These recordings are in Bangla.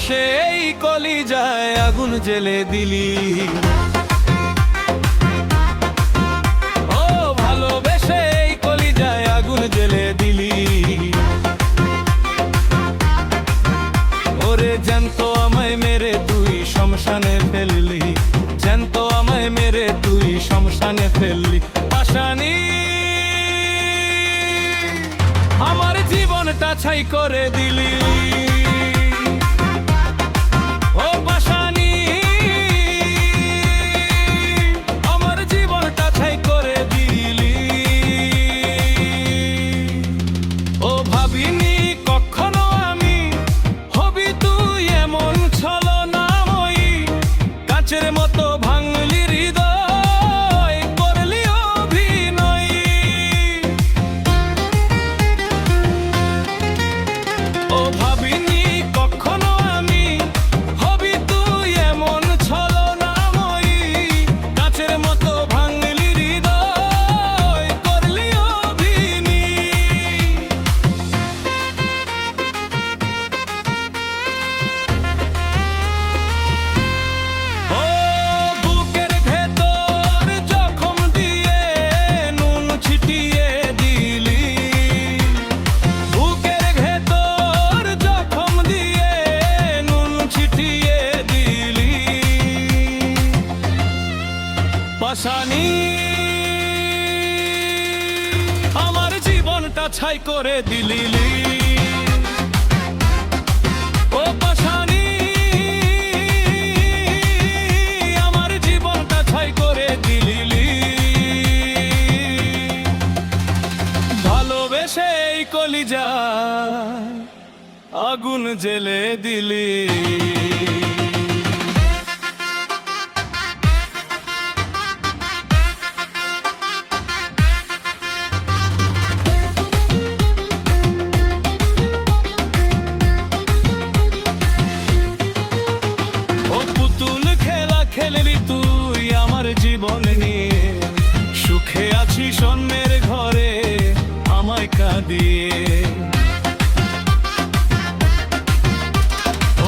ভালোবেসে এই কলিজায় আগুন জ্বেলে দিলি। ও ভালোবেসে এই কলিজায় আগুন জ্বেলে দিলি। ওরে জ্যান্ত আমায় মেরে তুই শ্মশানে ফেললি, জ্যান্ত আমায় মেরে তুই শ্মশানে ফেললি। পাশানি আমার জীবনটা ছাই করে দিলি। ও পাশানি আমার জীবনটা ছাই করে দিলি। ও ভাবিনি কখনো আমি হবি তুই এমন ছলনাময়ী, কাচের মতো ভাঙলি হৃদয় করলি অভিনয়। ও ভাবিনি কখনো আমি হবি তুই এমন ছলনাময়ী, কাচের মতো ভাঙলি হৃদয় করলি অভিনয়। ও বুকের ভেতর জখম দিয়ে নুন ছিটিয়ে দিলি, বুকের ভেতর জখম দিয়ে নুন ছিটিয়ে দিলি। পাশানি আমার জীবনটা ছাই করে দিলি। ও পাশানি আমার জীবনটা ছাই করে দিলি। ভালোবেসে এই কলিজায় আগুন জ্বেলে দিলি। ও পুতুল খেলা খেললি তুই আমার জীবন নিয়ে, সুখে আছিস অন্যের ঘরে আমায় কাঁদিয়ে।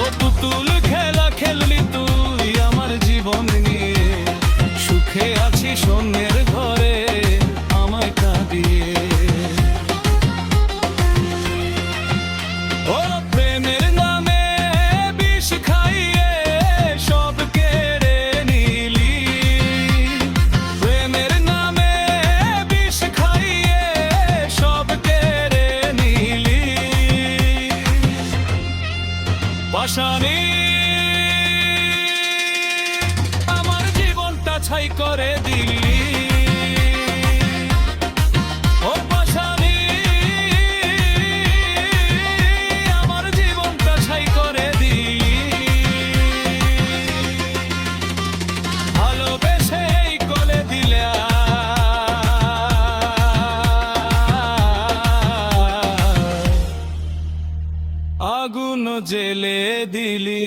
ও পুতুল খেলা খেললি তুই আমার জীবন নিয়ে, সুখে আছিস অন্যের ঘরে আমায় কাঁদিয়ে। ও প্রেমের নামে বিষ খাইয়ে সব কেড়ে নিলি, প্রেমের নামে বিষ খাইয়ে সব কেড়ে নিলি। পাশানি আমার জীবনটা ছাই করে দিলি। ও পাশানি আমার জীবনটা ছাই করে দিলি। ভালোবেসে এই কোলে দিলে আগুন জ্বেলে দিলি।